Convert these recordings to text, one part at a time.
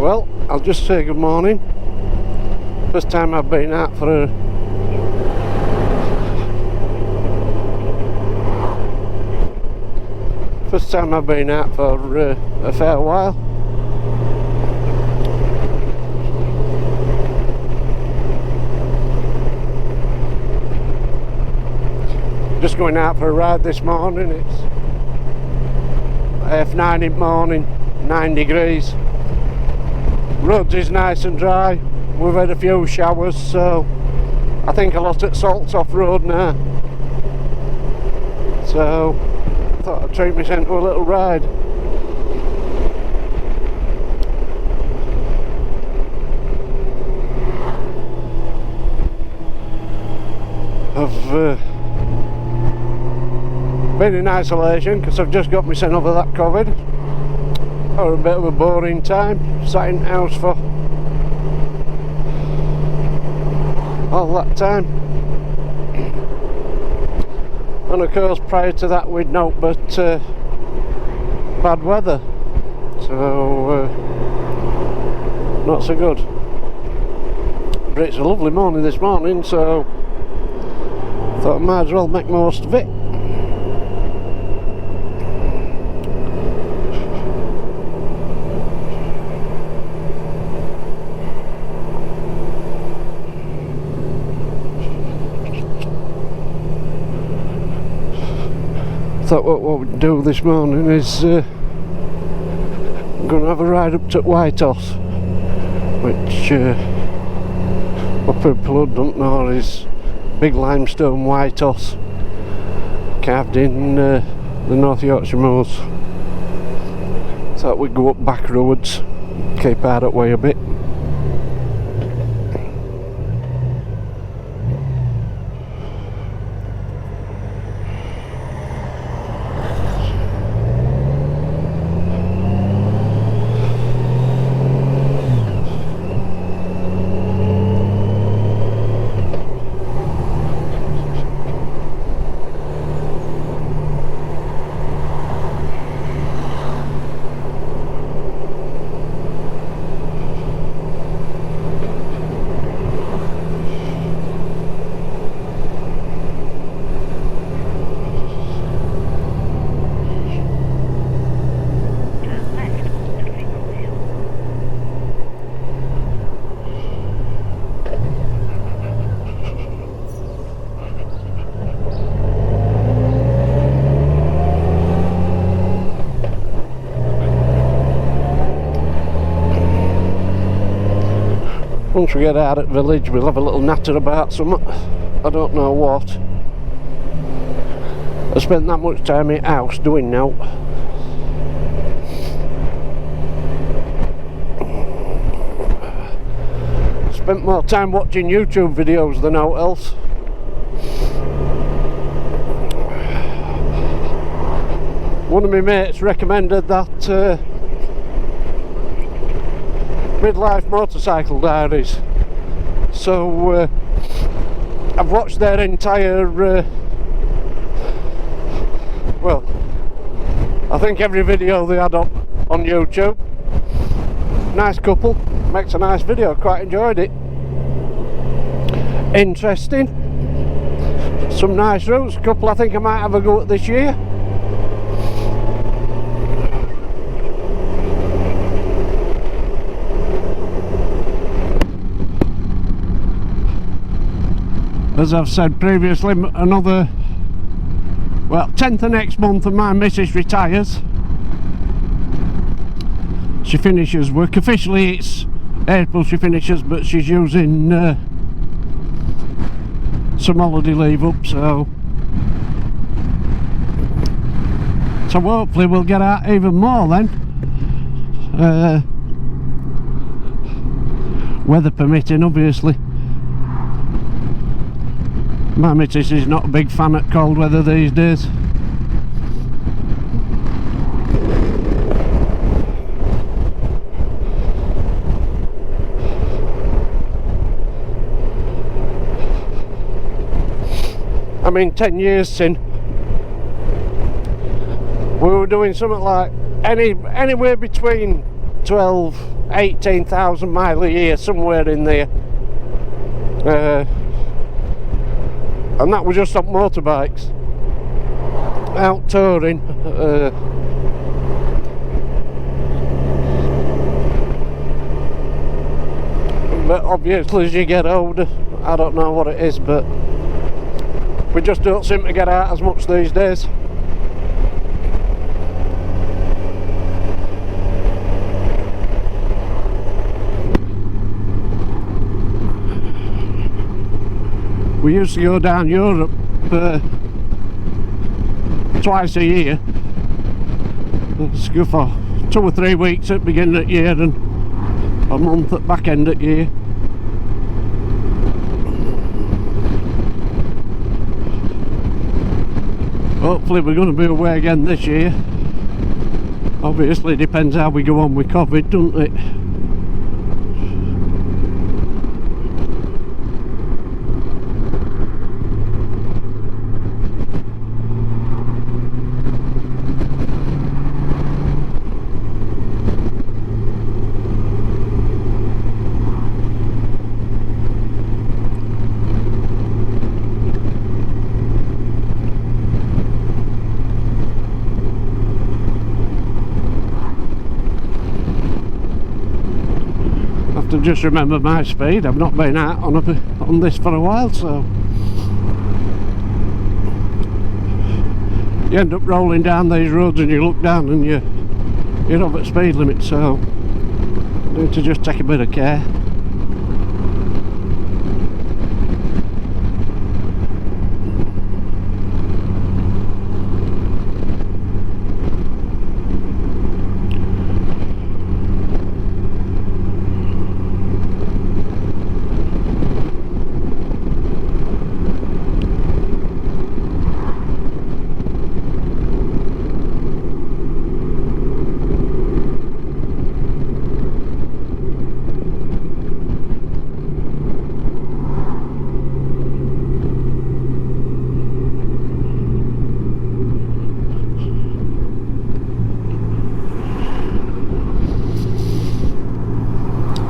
Well, I'll just say good morning. First time I've been out for a a fair while. Just going out for a ride this morning. It's 9 in the morning, 9 degrees. Roads is nice and dry. We've had a few showers, so I think a lot of salt's off road now. So I thought I'd treat myself to a little ride. I've been in isolation because I've just got myself over that COVID. Or a bit of a boring time, sat in the house for all that time. And of course prior to that we'd not but bad weather, so not so good. But it's a lovely morning this morning, so thought I might as well make most of it. Thought what we'd do this morning is I'm going to have a ride up to Whitehorse, which what people don't know is big limestone Whitehorse carved in the North Yorkshire moors. Thought we'd go up back roads, keep out that way a bit. Once we get out at the village we'll have a little natter about something. I don't know what. I spent that much time in the house doing now. Spent more time watching YouTube videos than out else. One of my mates recommended that Midlife Motorcycle Diaries, so I've watched their entire well, I think every video they had on YouTube. Nice couple, makes a nice video, quite enjoyed it. Interesting, some nice routes, a couple I think I might have a go at this year. As I've said previously, another, well, 10th of next month and my missus retires. She finishes work, officially it's April she finishes, but she's using some holiday leave up, so hopefully we'll get out even more then, weather permitting obviously. My missus is not a big fan of cold weather these days. I mean, 10 years since we were doing something like anywhere between 12, 18,000 mile a year, somewhere in there. And that was just on motorbikes, out touring. But obviously as you get older, I don't know what it is, but we just don't seem to get out as much these days. We used to go down Europe twice a year. Let's go for 2 or 3 weeks at the beginning of the year and a month at back end of the year. Hopefully we're going to be away again this year. Obviously it depends how we go on with COVID, doesn't it? Just remember my speed. I've not been out on this for a while, so you end up rolling down these roads and you look down and you're over at speed limit, so you need to just take a bit of care.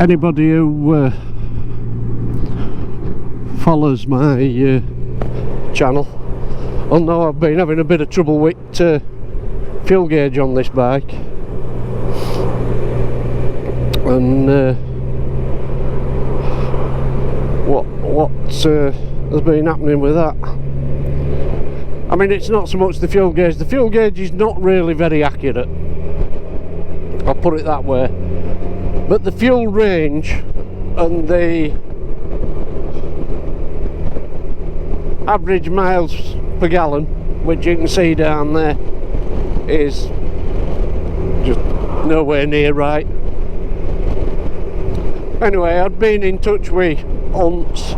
Anybody who follows my channel will know I've been having a bit of trouble with fuel gauge on this bike, and what has been happening with that. I mean, it's not so much the fuel gauge. The fuel gauge is not really very accurate, I'll put it that way. But the fuel range and the average miles per gallon, which you can see down there, is just nowhere near right. Anyway, I'd been in touch with Hunts.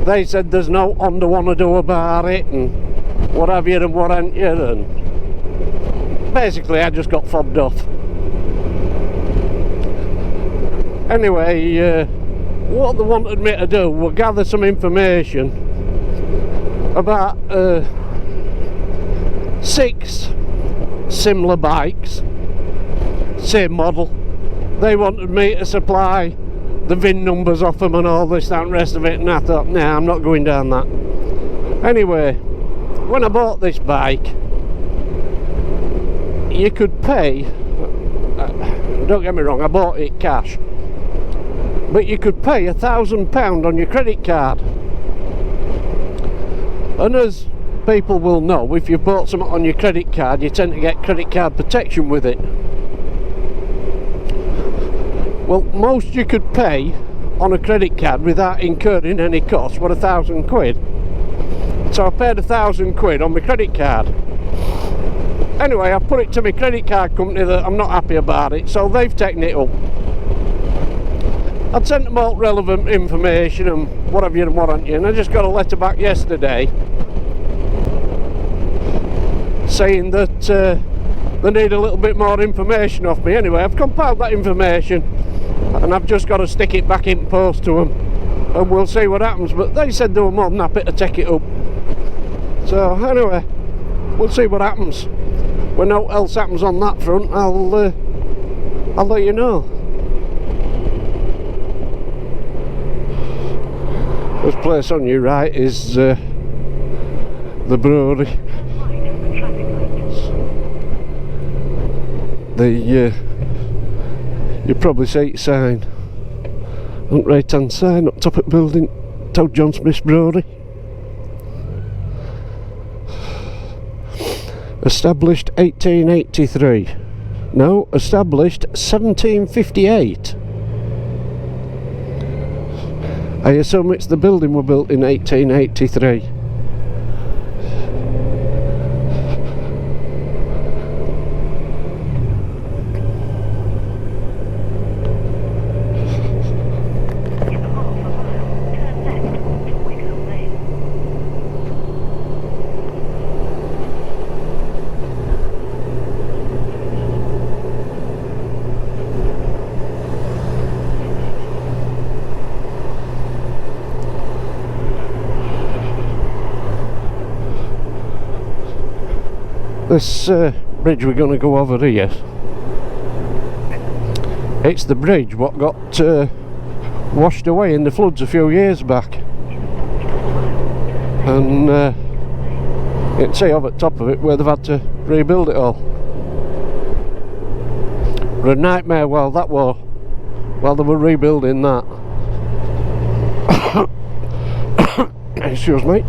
They said there's no Honda want to do about it and what have you and what ain't you, and basically I just got fobbed off. Anyway, what they wanted me to do was gather some information about 6 similar bikes, same model. They wanted me to supply the VIN numbers off them and all this, that and rest of it, and I thought, nah, I'm not going down that. Anyway, when I bought this bike, you could pay, don't get me wrong, I bought it cash, but you could pay £1,000 on your credit card. And as people will know, if you've bought something on your credit card, you tend to get credit card protection with it. Well, most you could pay on a credit card without incurring any cost were £1,000. So I paid £1,000 on my credit card. Anyway, I put it to my credit card company that I'm not happy about it, so they've taken it up. I'd sent them all relevant information and what have you and what haven't you, and I just got a letter back yesterday saying that they need a little bit more information off me. Anyway, I've compiled that information and I've just got to stick it back in post to them and we'll see what happens, but they said they were more than happy to take it up. So anyway, we'll see what happens. when aught else happens on that front, I'll let you know. This place on your right is the brewery. You probably see it sign on the right hand side up top of the building, told John Smith's Brewery. Established 1883. No, established 1758. I assume it's the building were built in 1883. This bridge we're going to go over here, it's the bridge what got washed away in the floods a few years back, and you can see over the top of it where they've had to rebuild it all. A nightmare while that was, while they were rebuilding that. Excuse me.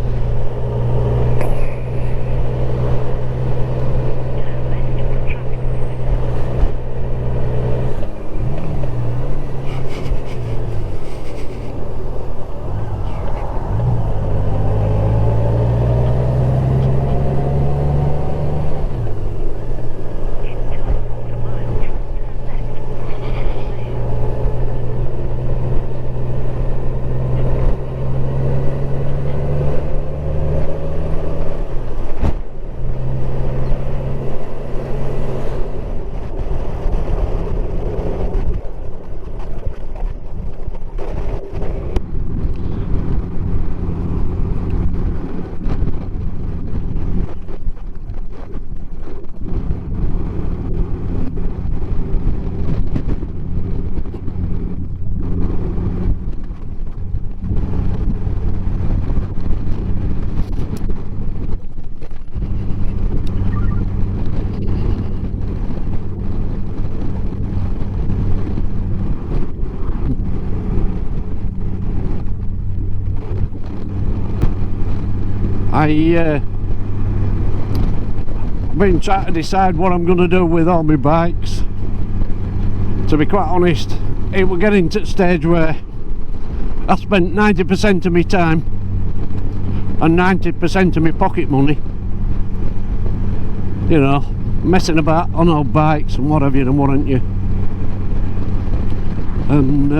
I've been trying to decide what I'm going to do with all my bikes. To be quite honest, it was getting to the stage where I spent 90% of my time and 90% of my pocket money, you know, messing about on old bikes and what have you and what haven't you. And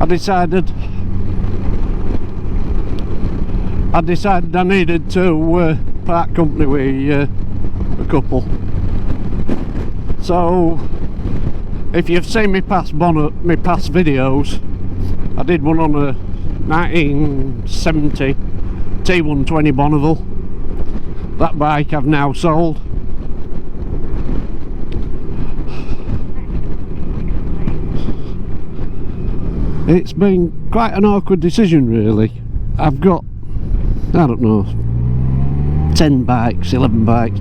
I decided I needed to part company with a couple. So if you've seen me past videos, I did one on a 1970 T120 Bonneville. That bike I've now sold. It's been quite an awkward decision really. I've got, I don't know, 10 bikes, 11 bikes,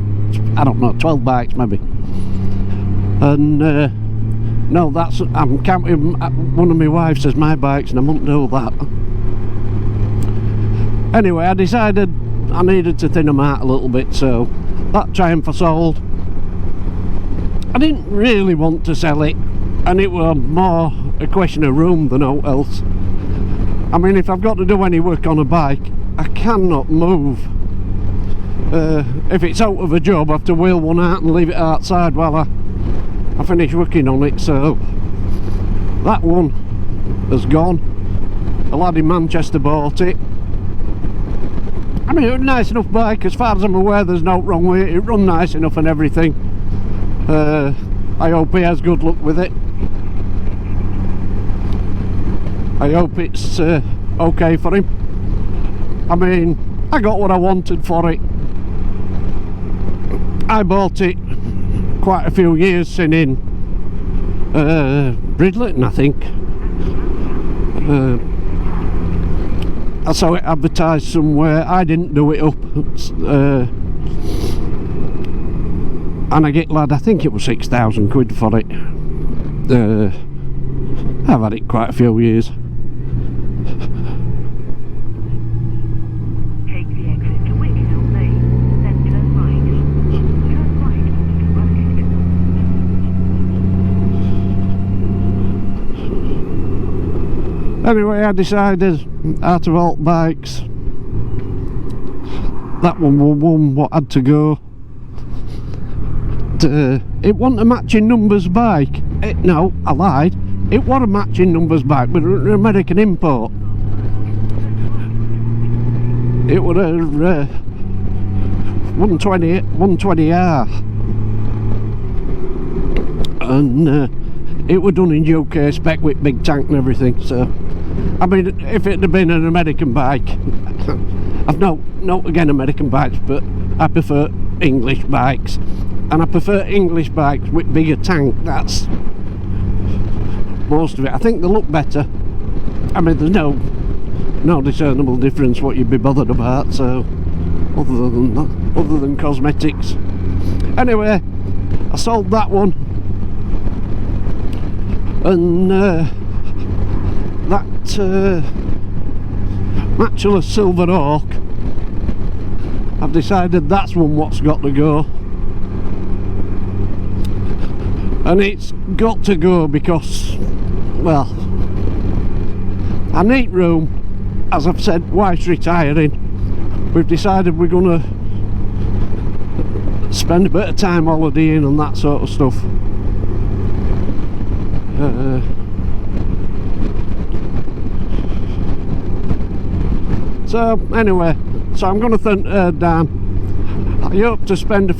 I don't know, 12 bikes maybe. And no, that's, I'm counting one of my wives as my bikes and I won't do that. Anyway, I decided I needed to thin them out a little bit, so that Triumph I sold. I didn't really want to sell it, and it was more a question of room than aught else. I mean, if I've got to do any work on a bike, I cannot move. If it's out of a job, I have to wheel one out and leave it outside while I finish working on it. So that one has gone. A lad in Manchester bought it. I mean, it was a nice enough bike, as far as I'm aware. There's no wrong with it. It run nice enough and everything. I hope he has good luck with it. I hope it's okay for him. I mean, I got what I wanted for it. I bought it quite a few years since in Bridlington, I think. I saw it advertised somewhere. I didn't do it up, and I get lad, I think it was 6,000 quid for it. I've had it quite a few years. Take the exit to Wickhill Lane, then turn right. Turn right onto Bucket. Anyway, I decided, out of all bikes, that one was one what had to go. It wasn't a matching numbers bike. No, I lied. It was a matching numbers bike, but an American import. It was a 120R, and it was done in UK spec with big tank and everything. So, I mean, if it had been an American bike, I've no again American bikes, but I prefer English bikes, and I prefer English bikes with bigger tank. That's most of it. I think they look better. I mean, there's no discernible difference what you'd be bothered about, so other than cosmetics. Anyway, I sold that one, and that Matchless Silver Hawk, I've decided that's one what's got to go. And it's got to go because, well, I need room. As I've said, wife's retiring. We've decided we're going to spend a bit of time holidaying and that sort of stuff. So anyway, so I'm going to turn down. I hope to spend a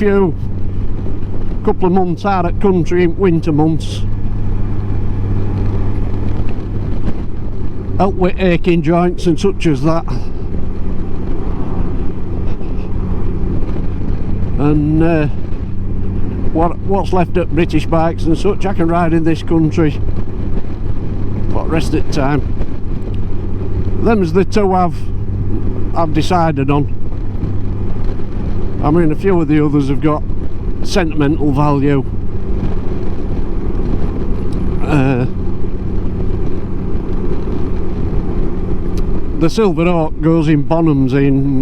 couple of months out at country in winter months. Help with aching joints and such as that. And what's left at British bikes and such, I can ride in this country for the rest of the time. Them's the two I've decided on. I mean, a few of the others have got sentimental value. The Silver Hawk goes in Bonhams in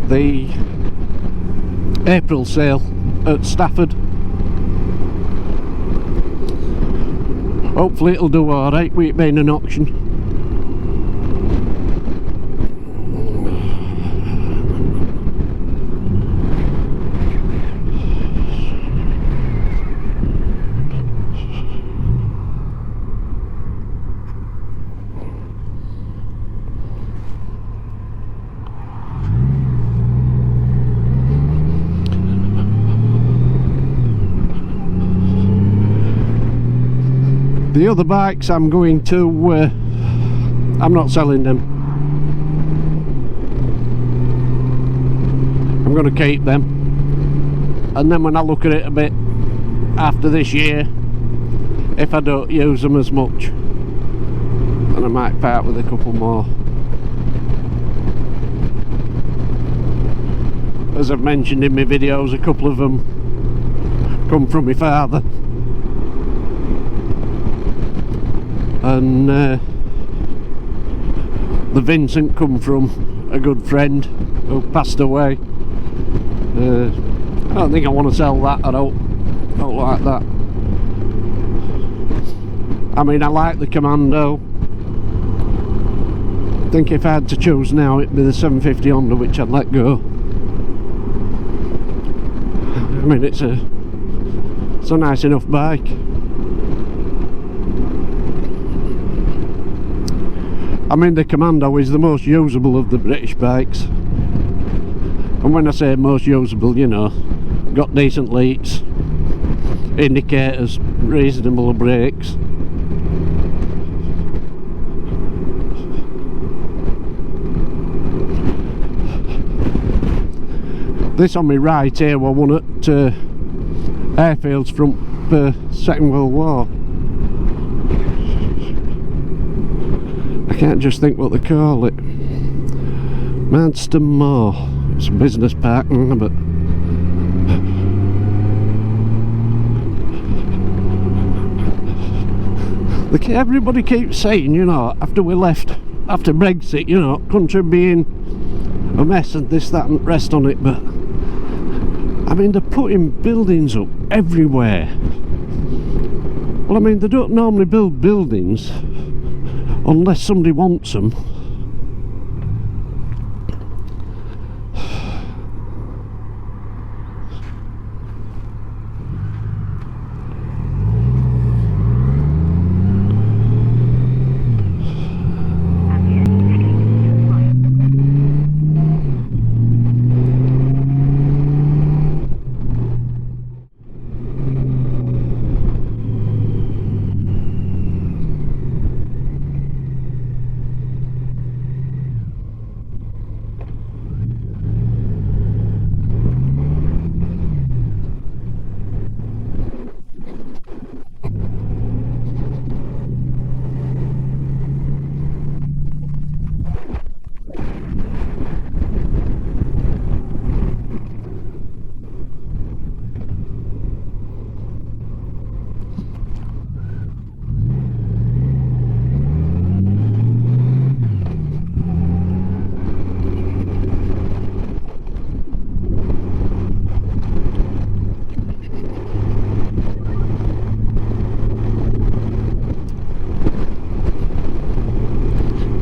the April sale at Stafford. Hopefully it'll do alright with it being an auction. The other bikes I'm going to, I'm not selling them. I'm going to keep them, and then when I look at it a bit after this year, if I don't use them as much, then I might part with a couple more. As I've mentioned in my videos, a couple of them come from my father. And the Vincent come from a good friend who passed away. I don't think I want to sell that. I don't like that. I mean, I like the Commando. I think if I had to choose now, it'd be the 750 Honda, which I'd let go. I mean, it's a nice enough bike. I mean, the Commando is the most usable of the British bikes, and when I say most usable, you know, got decent lights, indicators, reasonable brakes. This on my right here were one at airfields from the Second World War. I can't just think what they call it. Manston Moor. It's a business park, but everybody keeps saying, you know, after we left, after Brexit, you know, country being a mess and this, that and rest on it, but I mean, they're putting buildings up everywhere. Well, I mean, they don't normally build buildings unless somebody wants them.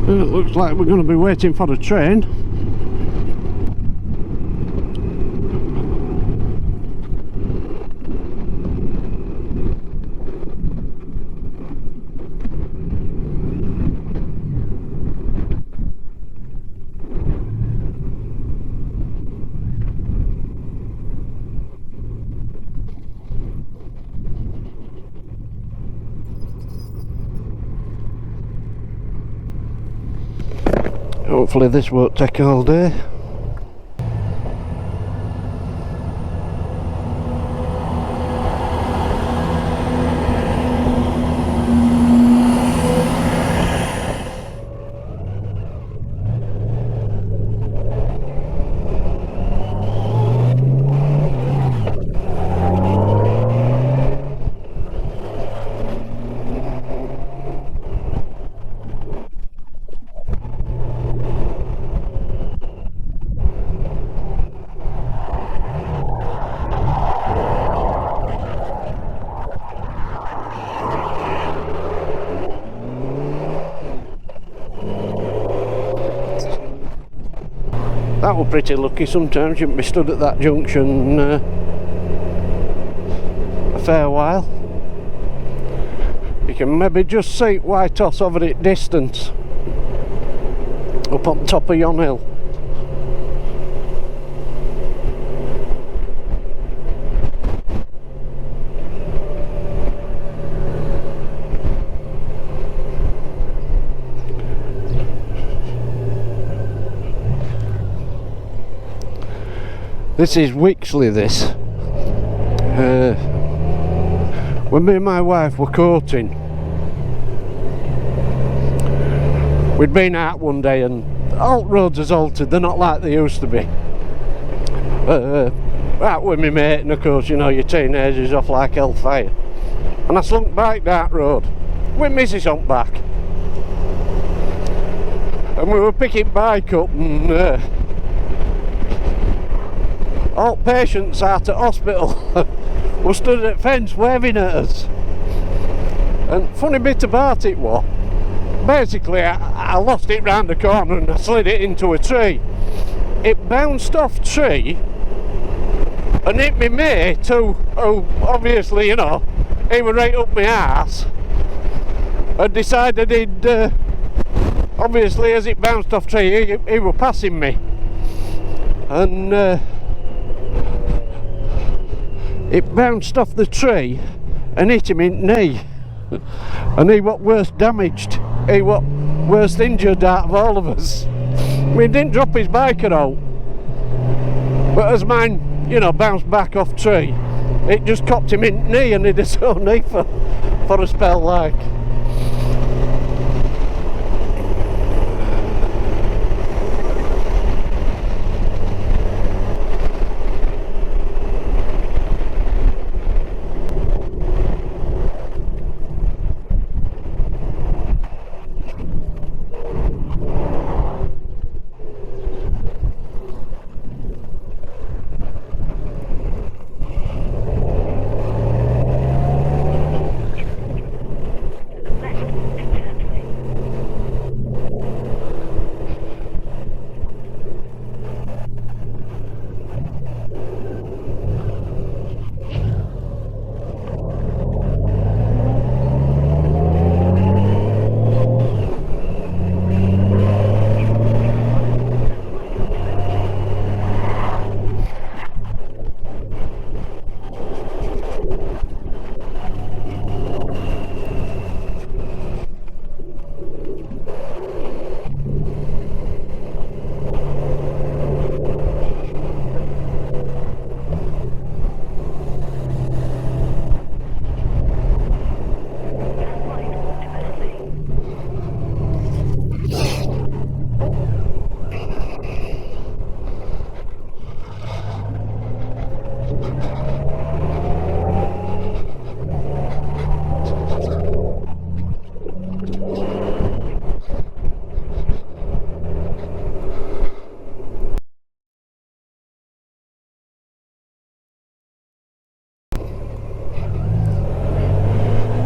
It looks like we're going to be waiting for the train. Hopefully this won't take all day. That was pretty lucky. Sometimes you can be stood at that junction a fair while. You can maybe just see White Horse over at distance up on top of yon hill. This is Wixley, this. When me and my wife were courting, we'd been out one day and alt roads has altered, they're not like they used to be. Out with me mate, and of course, you know, your teenagers off like hellfire. And I slunk back that road with Mrs. on back. And we were picking bike up and all patients out at hospital were stood at fence waving at us. And funny bit about it was, basically I lost it round the corner and I slid it into a tree. It bounced off tree and hit me mate, who obviously, you know, he was right up my arse, and decided he'd obviously as it bounced off tree he was passing me, and it bounced off the tree and hit him in the knee, and he was worst damaged, he was worst injured out of all of us. We didn't drop his bike at all. But as mine, you know, bounced back off tree, it just copped him in knee, and he did so knee for a spell like.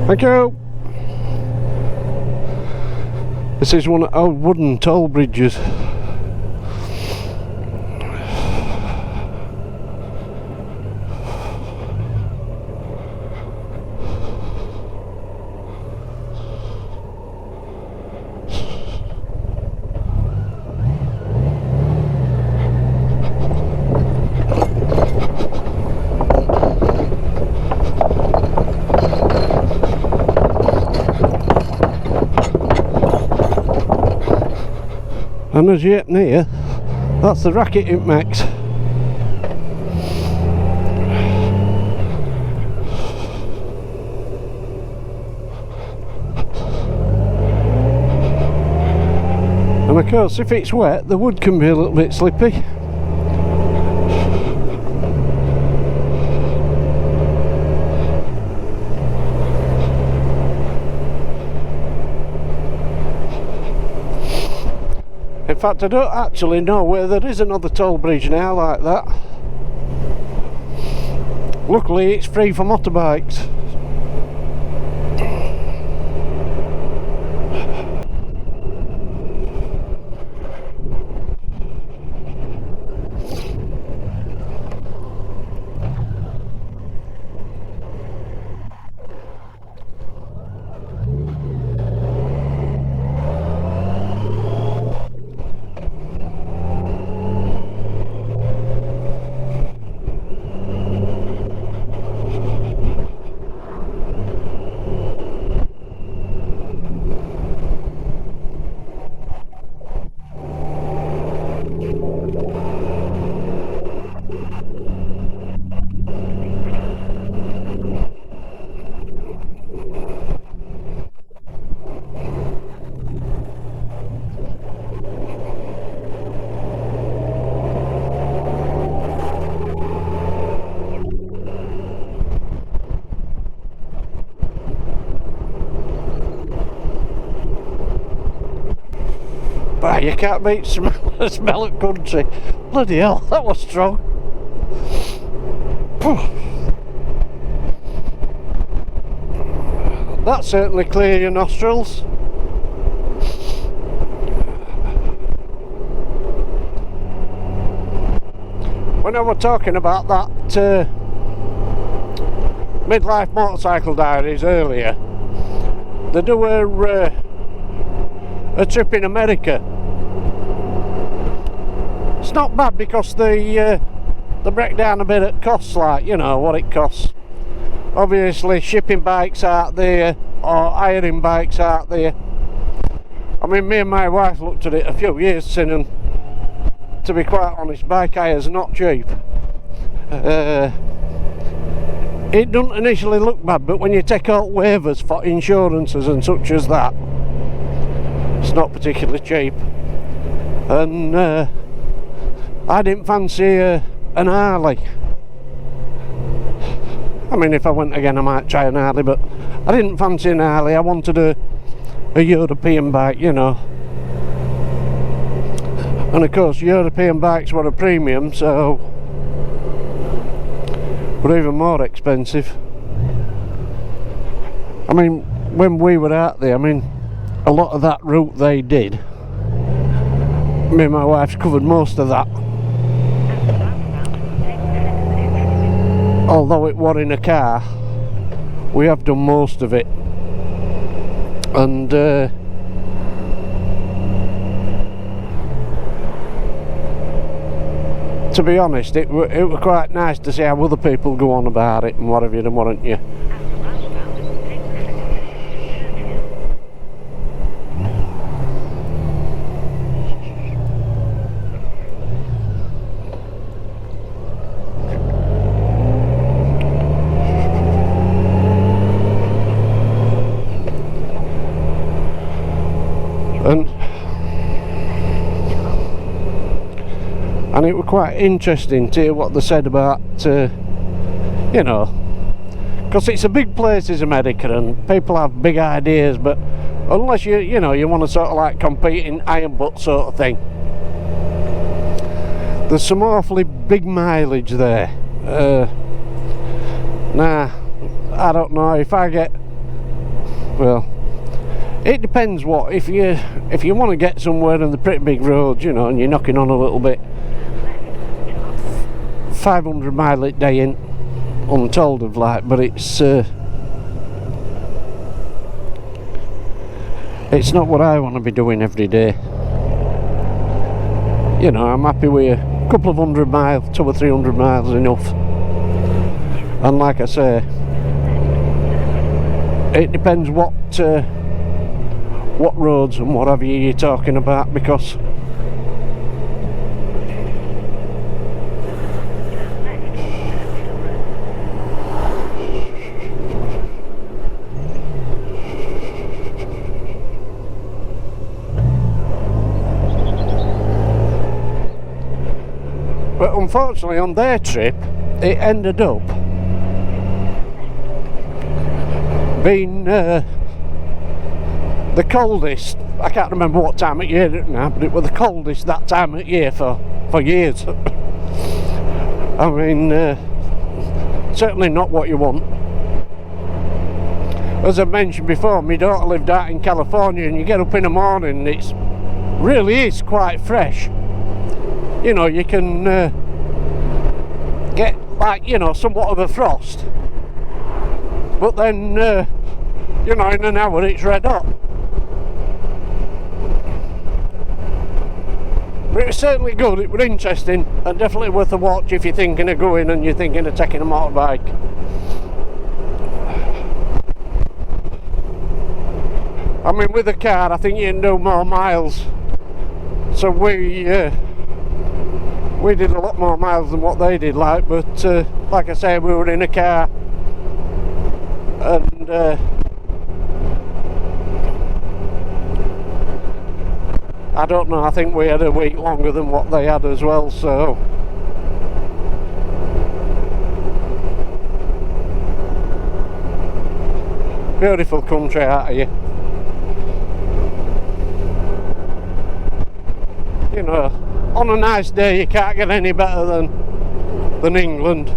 Thank you. This is one of our wooden toll bridges. And as you get near, that's the racket it makes. And of course, if it's wet, the wood can be a little bit slippy. In fact, I don't actually know where there is another toll bridge now like that. Luckily, it's free for motorbikes. But you can't beat the smell of country. Bloody hell, that was strong. That certainly clears your nostrils. When I was talking about that midlife motorcycle diaries earlier, they do a trip in America. It's not bad because they break down a bit at costs, like, you know, what it costs. Obviously shipping bikes out there or hiring bikes out there. I mean, me and my wife looked at it a few years since, and to be quite honest, bike hire is not cheap. It doesn't initially look bad, but when you take out waivers for insurances and such as that, it's not particularly cheap. And I didn't fancy an Harley. I mean, if I went again I might try an Harley, but I didn't fancy an Harley. I wanted a European bike, you know. And of course European bikes were a premium, so were even more expensive. I mean, when we were out there, I mean, a lot of that route they did, me and my wife's covered most of that. Although it were in a car, we have done most of it. And to be honest, it were quite nice to see how other people go on about it and what have you done, weren't you? And it was quite interesting to hear what they said about, you know, because it's a big place, is America, and people have big ideas, but unless you know, you want to sort of like compete in iron butt sort of thing, there's some awfully big mileage there. Nah, I don't know if I get, well, it depends what, if you want to get somewhere on the pretty big roads, you know, and you're knocking on a little bit, 500 mile a day ain't untold of like, but it's not what I want to be doing every day. You know, I'm happy with a couple of 100 miles, 200 or 300 miles enough. And like I say, it depends what roads and whatever you're talking about, because but unfortunately on their trip it ended up being the coldest. I can't remember what time of year it now, but it was the coldest that time of year for years. I mean, certainly not what you want. As I mentioned before, my daughter lived out in California, and you get up in the morning, it's really is quite fresh. You know, you can get like, you know, somewhat of a frost, but then you know, in an hour it's red hot. But it was certainly good, it was interesting, and definitely worth a watch if you're thinking of going and you're thinking of taking a motorbike. I mean, with a car I think you can do more miles, so we did a lot more miles than what they did, like, but like I say, we were in a car, and I don't know, I think we had a week longer than what they had as well, so beautiful country out here. You know, on a nice day you can't get any better than England.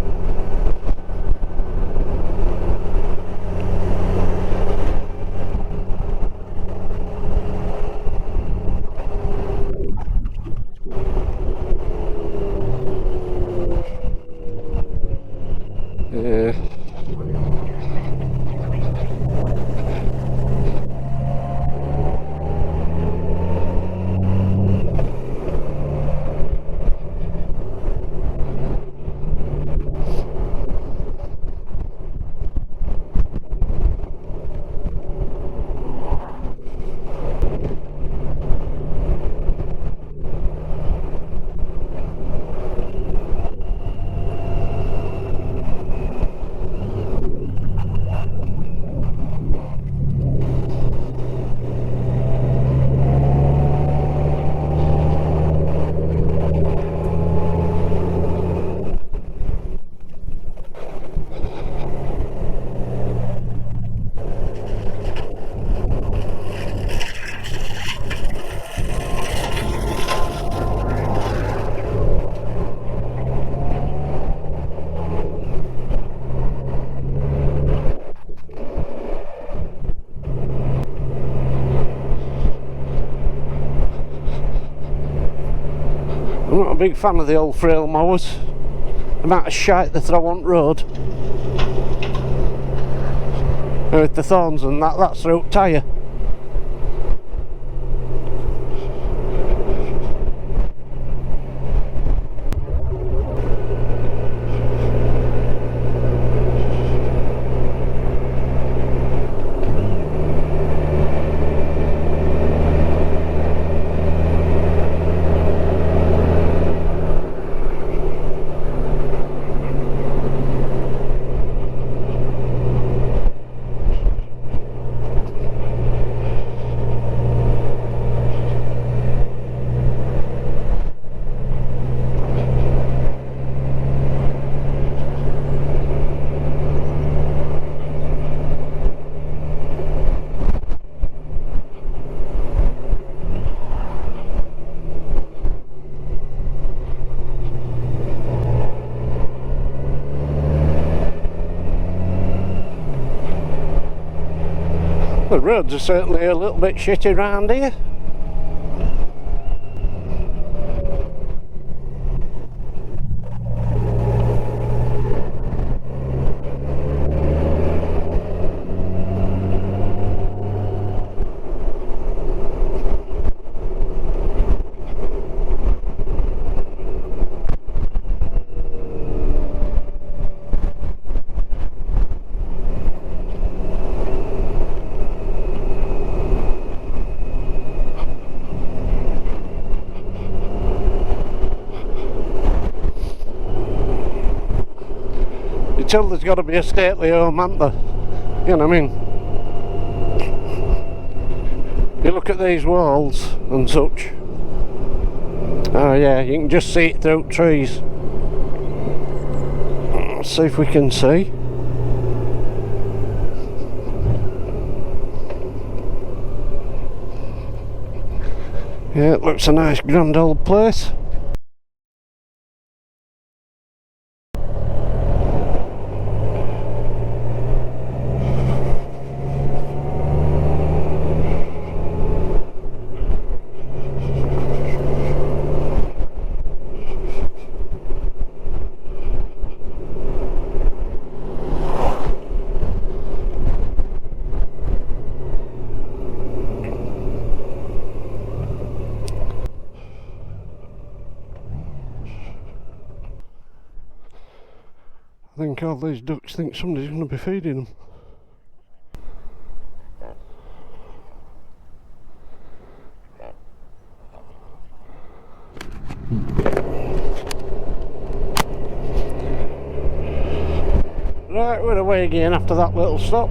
a big fan of the old frail mowers. The amount of shite they throw on the road. And with the thorns and that's the root tyre. The roads are certainly a little bit shitty round here. Still, there's got to be a stately home, hasn't there? You know what I mean? You look at these walls and such. Oh yeah, you can just see it through trees. Let's see if we can see. Yeah, it looks a nice grand old place. I think all these ducks think somebody's going to be feeding them. Right, we're away again after that little stop.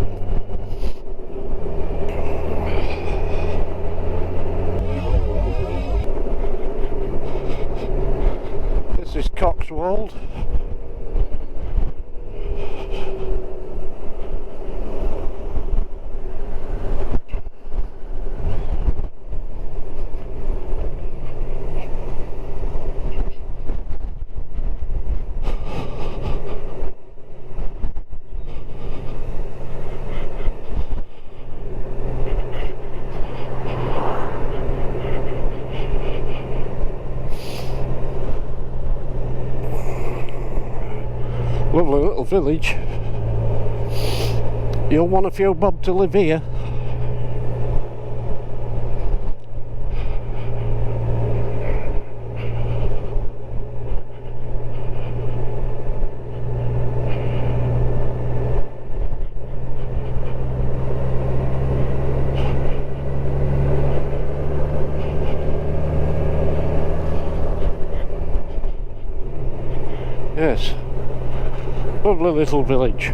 This is Coxwold. Lovely little village. You'll want a few bob to live here. Yes. Lovely little village.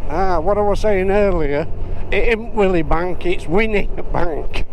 Ah, what I was saying earlier, it isn't Willie Bank, it's Winnie Bank.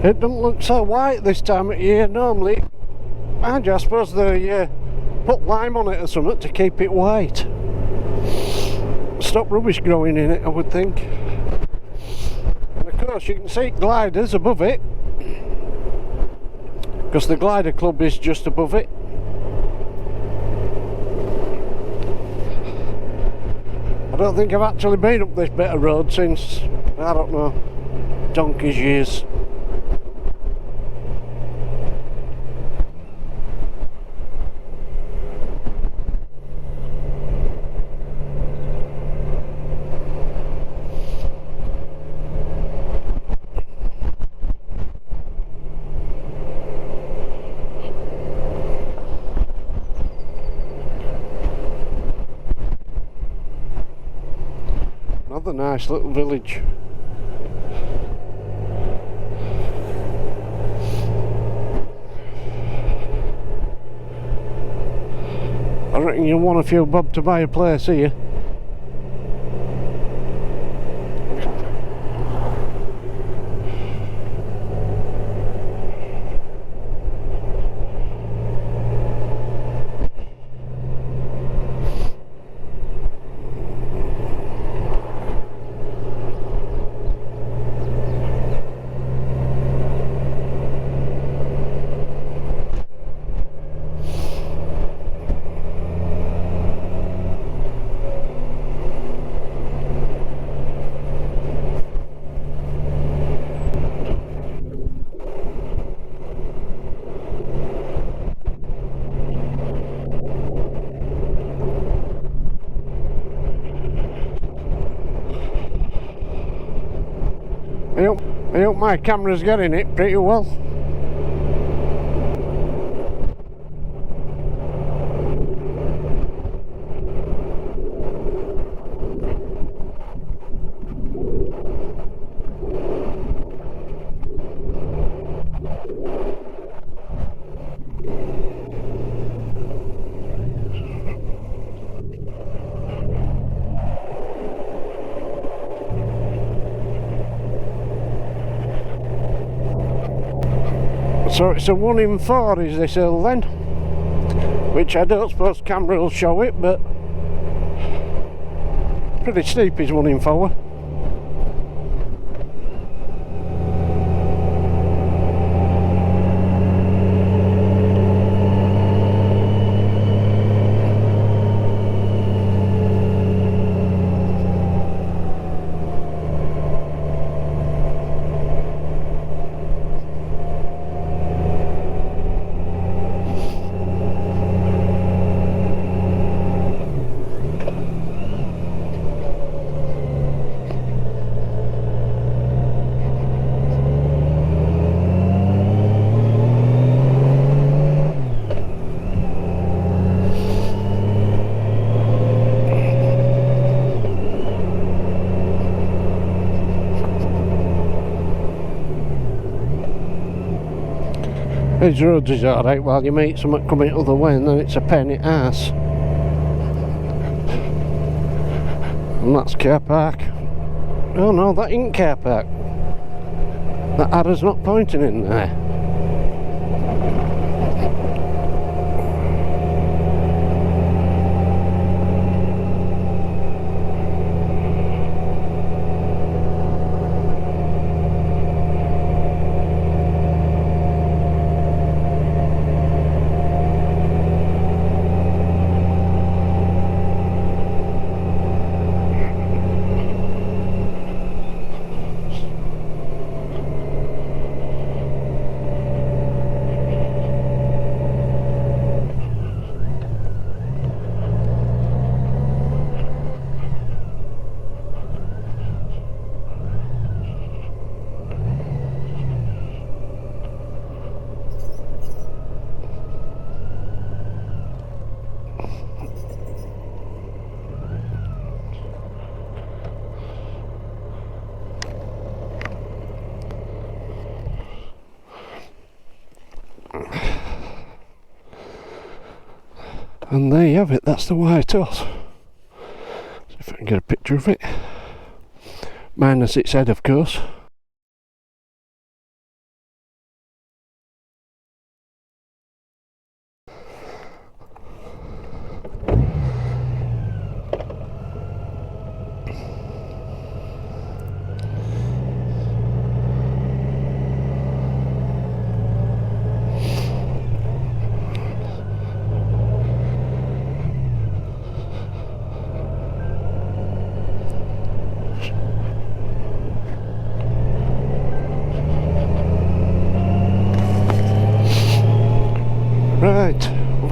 It doesn't look so white this time of year. Normally, I suppose they put lime on it or something to keep it white. Stop rubbish growing in it, I would think. And of course you can see gliders above it, because the glider club is just above it. I don't think I've actually been up this bit of road since, I don't know, donkey's years. Another nice little village. I reckon you'll want a few bob to buy a place here. I hope my camera's getting it pretty well. So it's a 1 in 4 is this hill then, which I don't suppose camera will show it, but pretty steep is 1 in 4. These roads is alright while you meet someone coming the other way, and then it's a pain in the arse. And that's car park. Oh no, that ain't car park. That arrow's not pointing in there. And there you have it, that's the White Horse. See if I can get a picture of it. Minus its head, of course.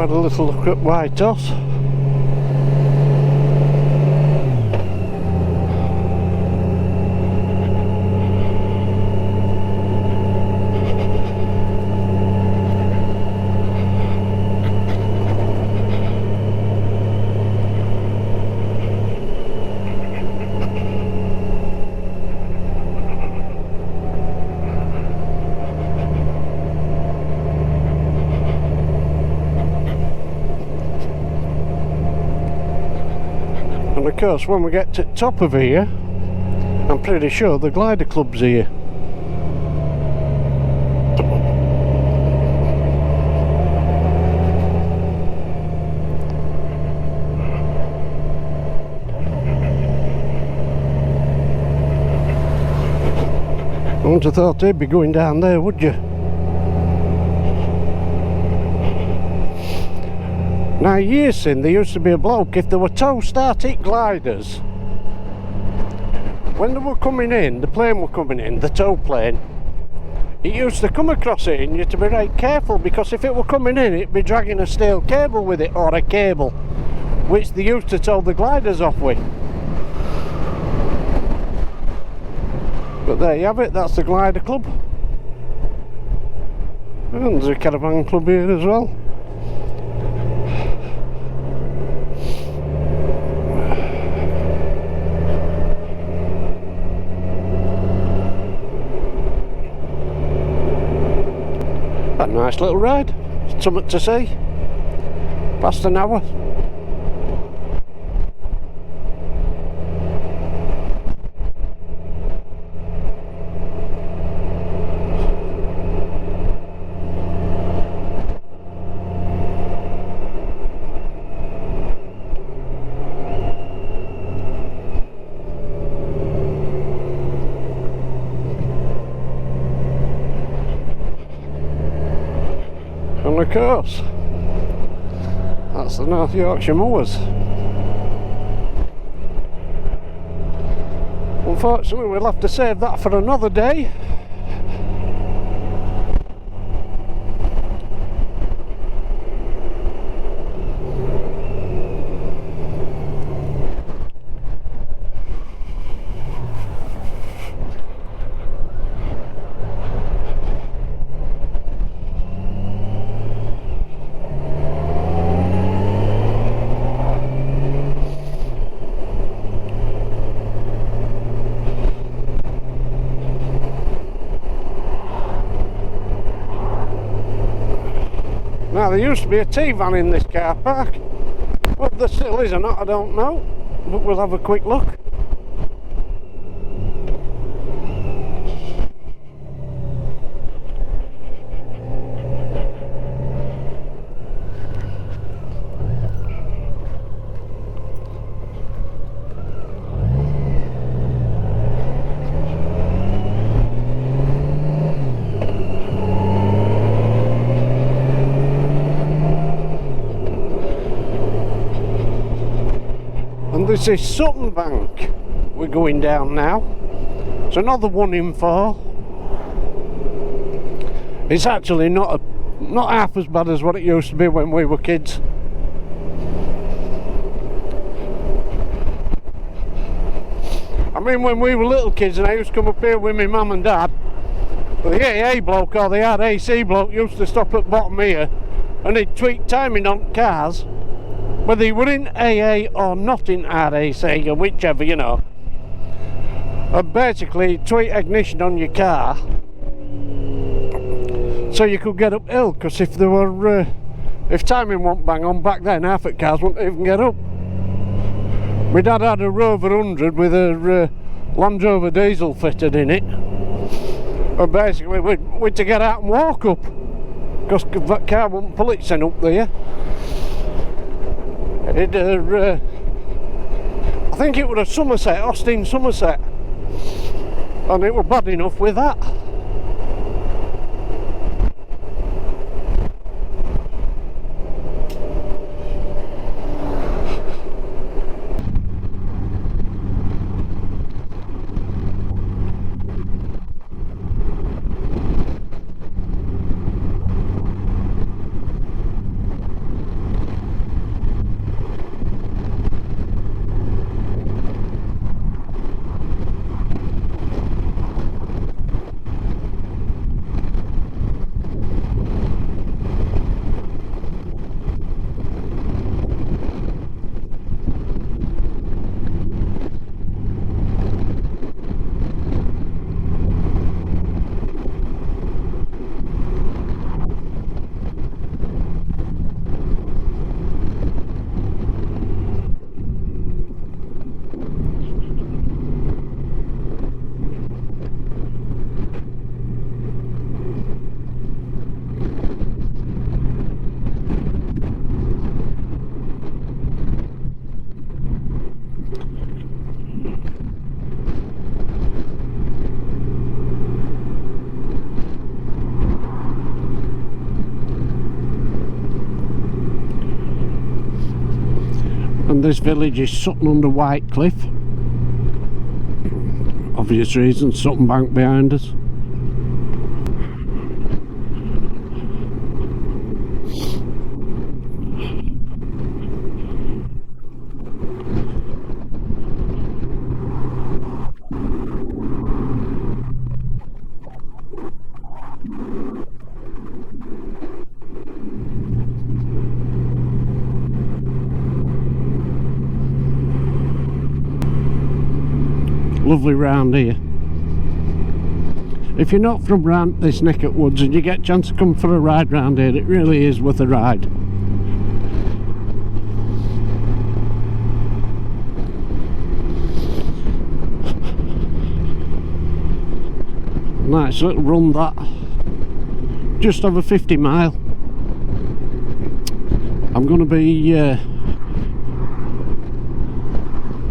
had a little look at Whitehorse. And of course when we get to the top of here, I'm pretty sure the glider club's here. I wouldn't have thought they'd be going down there, would you? Now years since there used to be a bloke, if there were two static gliders, when they were coming in, the plane were coming in, the tow plane, it used to come across it and you had to be right careful, because if it were coming in it'd be dragging a steel cable with it, or a cable, which they used to tow the gliders off with. But there you have it, that's the glider club. And there's a caravan club here as well. A nice little ride, something to see. Past an hour. And of course, that's the North Yorkshire Moors. Unfortunately we'll have to save that for another day. Now there used to be a T-van in this car park. Whether there still is or not I don't know, but we'll have a quick look. This is Sutton Bank we're going down now. It's another 1 in 4. It's actually not half as bad as what it used to be when we were kids. I mean when we were little kids and I used to come up here with my mum and dad, the AA bloke or the RAC bloke used to stop at the bottom here and he'd tweak timing on cars, whether you were in AA or not in RAC or whichever, you know. And basically tweak ignition on your car so you could get uphill, because if there were if timing wasn't bang on back then, half the cars wouldn't even get up. My dad had a Rover 100 with a Land Rover diesel fitted in it, and basically we'd to get out and walk up, because that car wouldn't pull its in up there. It I think it was a Somerset, Austin Somerset, and it was bad enough with that. and this village is Sutton under Whitecliff. Obvious reasons, Sutton Bank behind us. Lovely round here. If you're not from round this neck of woods and you get a chance to come for a ride round here, it really is worth a ride. Nice little run that. Just over 50 mile. I'm going to be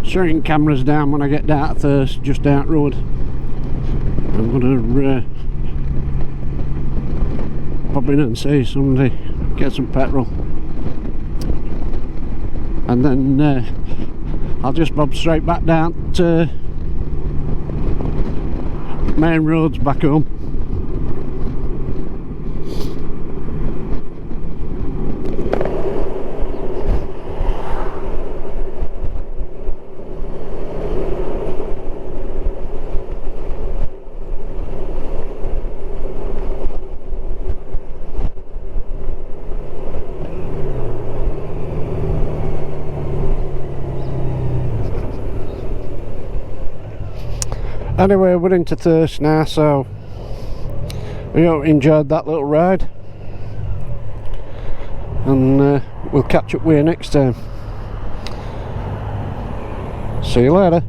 shutting cameras down when I get down to Thirst, just down the road. I'm gonna pop in and see somebody, get some petrol, and then I'll just bob straight back down to main roads back home. Anyway, we're into Thirst now, so I hope you enjoyed that little ride, and we'll catch up with you next time. See you later.